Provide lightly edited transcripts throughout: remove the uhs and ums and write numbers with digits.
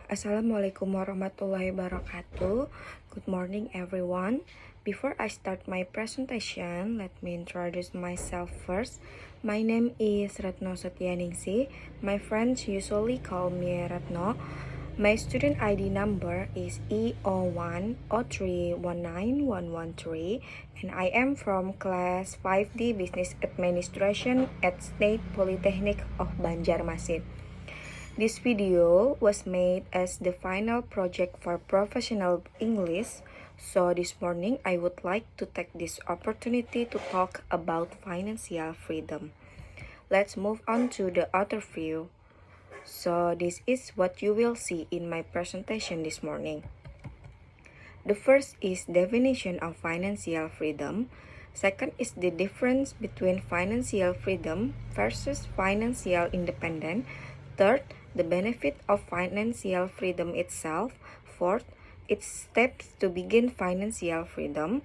Assalamualaikum warahmatullahi wabarakatuh. Good morning, everyone. Before I start my presentation, let me introduce myself first. My name is Retno Setyaningsih. My friends usually call me Retno. My student ID number is E0103191113, and I am from Class 5D Business Administration at State Polytechnic of Banjarmasin. This video was made as the final project for professional English, so this morning I would like to take this opportunity to talk about financial freedom. Let's move on to the other view. So this is what you will see in my presentation this morning. The first is definition of financial freedom. Second is the difference between financial freedom versus financial independence. Third, the benefit of financial freedom itself. Fourth, its steps to begin financial freedom.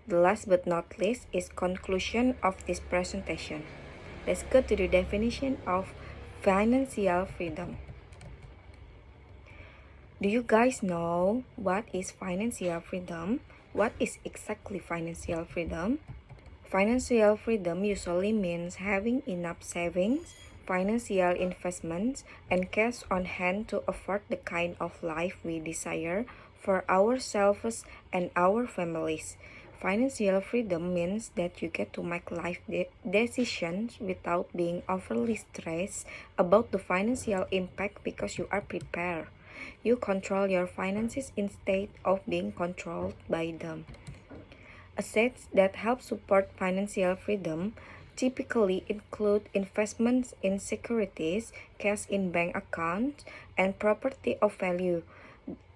The last but not least is conclusion of this presentation. Let's go to the definition of financial freedom. Do you guys know what is financial freedom? What is exactly financial freedom? Financial freedom usually means having enough savings, financial investments, and cash on hand to afford the kind of life we desire for ourselves and our families. Financial freedom means that you get to make life decisions without being overly stressed about the financial impact because you are prepared. You control your finances instead of being controlled by them. Assets that help support financial freedom typically include investments in securities, cash in bank accounts, and property of value.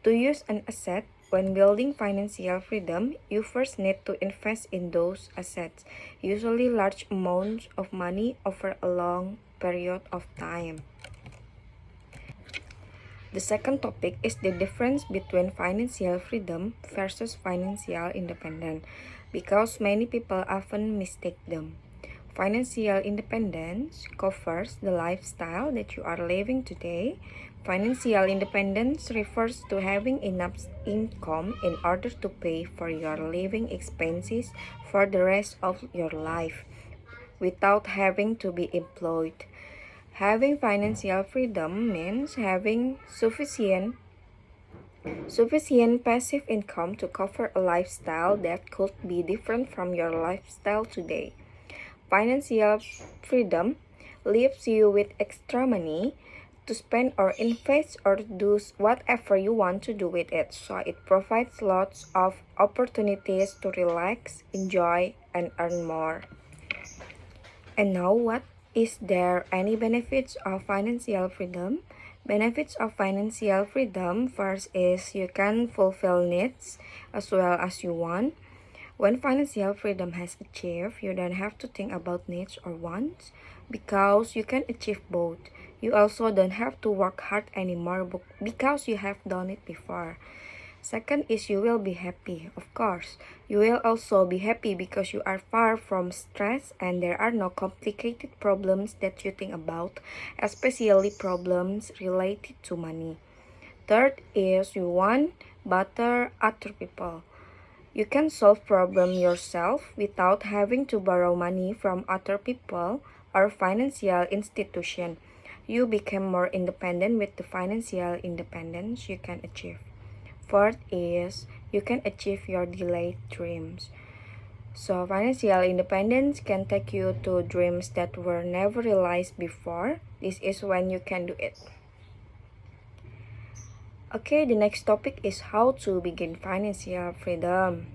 To use an asset, when building financial freedom, you first need to invest in those assets, usually large amounts of money over a long period of time. The second topic is the difference between financial freedom versus financial independence, because many people often mistake them. Financial independence covers the lifestyle that you are living today. Financial independence refers to having enough income in order to pay for your living expenses for the rest of your life without having to be employed. Having financial freedom means having sufficient passive income to cover a lifestyle that could be different from your lifestyle today. Financial freedom leaves you with extra money to spend or invest or do whatever you want to do with it. So it provides lots of opportunities to relax, enjoy, and earn more. And now, what is there any benefits of financial freedom? Benefits of financial freedom first is you can fulfill needs as well as you want. When financial freedom has achieved, you don't have to think about needs or wants because you can achieve both. You also don't have to work hard anymore because you have done it before. Second is you will be happy, of course. You will also be happy because you are far from stress and there are no complicated problems that you think about, especially problems related to money. Third is you want better other people. You can solve problem yourself without having to borrow money from other people or financial institution. You become more independent with the financial independence you can achieve. Fourth is you can achieve your delayed dreams. So financial independence can take you to dreams that were never realized before. This is when you can do it. Okay, the next topic is how to begin financial freedom.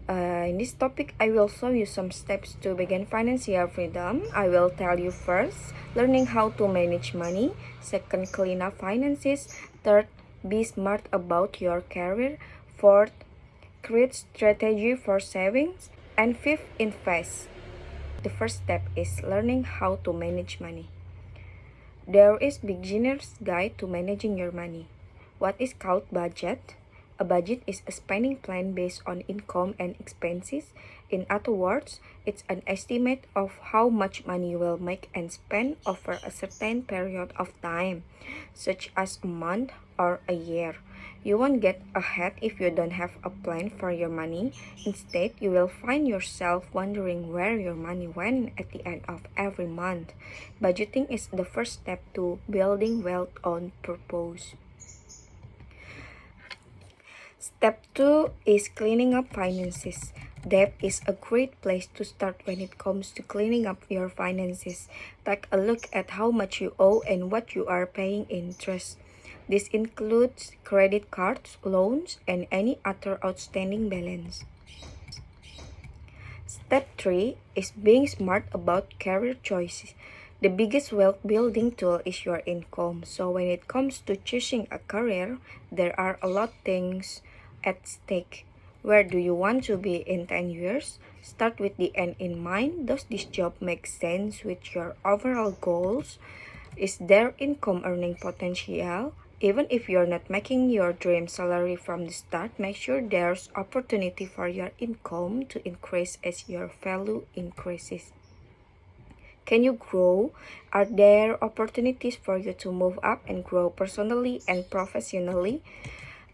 In this topic, I will show you some steps to begin financial freedom. I will tell you first, learning how to manage money. Second, clean up finances. Third, be smart about your career. Fourth, create strategy for savings. And fifth, invest. The first step is learning how to manage money. There is beginner's guide to managing your money. What is called budget? A budget is a spending plan based on income and expenses. In other words, it's an estimate of how much money you will make and spend over a certain period of time, such as a month or a year. You won't get ahead if you don't have a plan for your money. Instead, you will find yourself wondering where your money went at the end of every month. Budgeting is the first step to building wealth on purpose. Step 2 is cleaning up finances. Debt is a great place to start when it comes to cleaning up your finances. Take a look at how much you owe and what you are paying interest. This includes credit cards, loans, and any other outstanding balance. Step 3 is being smart about career choices. The biggest wealth building tool is your income. So when it comes to choosing a career, there are a lot of things at stake. Where do you want to be in 10 years? Start with the end in mind. Does this job make sense with your overall goals? Is there income earning potential? Even if you're not making your dream salary from the start, make sure there's opportunity for your income to increase as your value increases. Can you grow? Are there opportunities for you to move up and grow personally and professionally?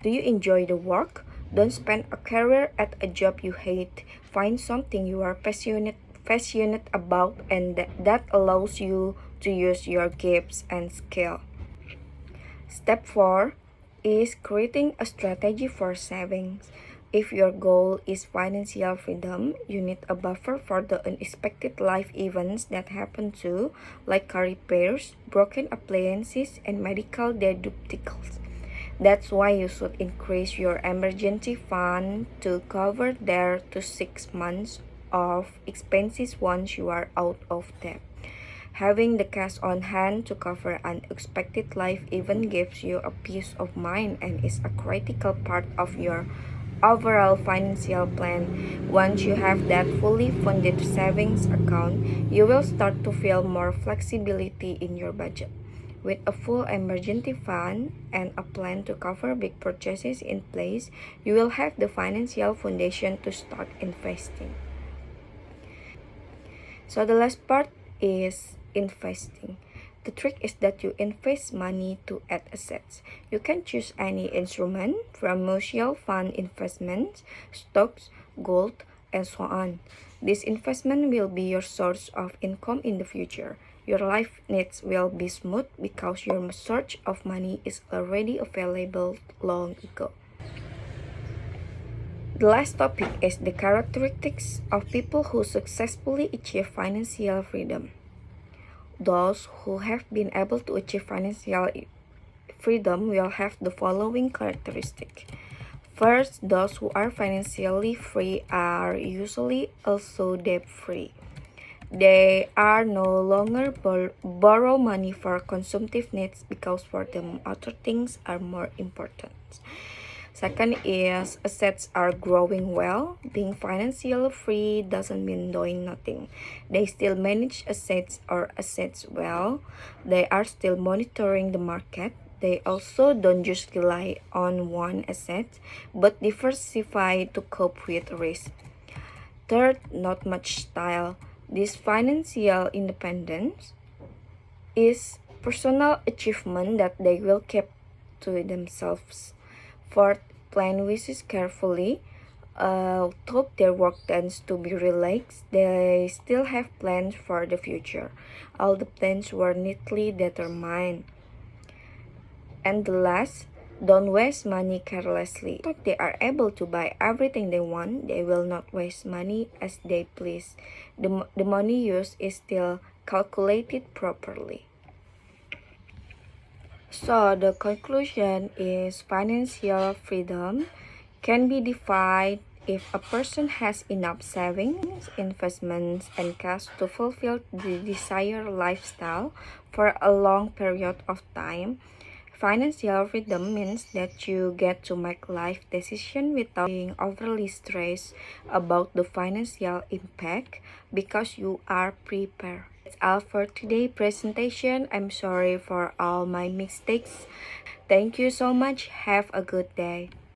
Do you enjoy the work? Don't spend a career at a job you hate. Find something you are passionate about and that allows you to use your gifts and skill. Step 4 is creating a strategy for savings. If your goal is financial freedom, you need a buffer for the unexpected life events that happen too, like car repairs, broken appliances, and medical deductibles. That's why you should increase your emergency fund to cover 3 to 6 months of expenses once you are out of debt. Having the cash on hand to cover unexpected life event gives you a peace of mind and is a critical part of your overall financial plan. Once you have that fully funded savings account, you will start to feel more flexibility in your budget. With a full emergency fund and a plan to cover big purchases in place, you will have the financial foundation to start investing. So the last part is investing. The trick is that you invest money to add assets. You can choose any instrument from mutual fund investments, stocks, gold, and so on. This investment will be your source of income in the future. Your life needs will be smooth because your source of money is already available long ago. The last topic is the characteristics of people who successfully achieve financial freedom. Those who have been able to achieve financial freedom will have the following characteristics. First, those who are financially free are usually also debt-free. They are no longer borrow money for consumptive needs because for them other things are more important. Second is assets are growing well. Being financially free doesn't mean doing nothing. They still manage assets well. They are still monitoring the market. They also don't just rely on one asset, but diversify to cope with risk. Third, not much style. This financial independence is personal achievement that they will keep to themselves. Fourth, plan wishes carefully. Though their work tends to be relaxed, they still have plans for the future. All the plans were neatly determined. And the last, don't waste money carelessly. If they are able to buy everything they want, they will not waste money as they please. The money used is still calculated properly. So the conclusion is financial freedom can be defined if a person has enough savings, investments, and cash to fulfill the desired lifestyle for a long period of time. Financial freedom means that you get to make life decisions without being overly stressed about the financial impact because you are prepared. That's all for today's presentation. I'm sorry for all my mistakes. Thank you so much. Have a good day.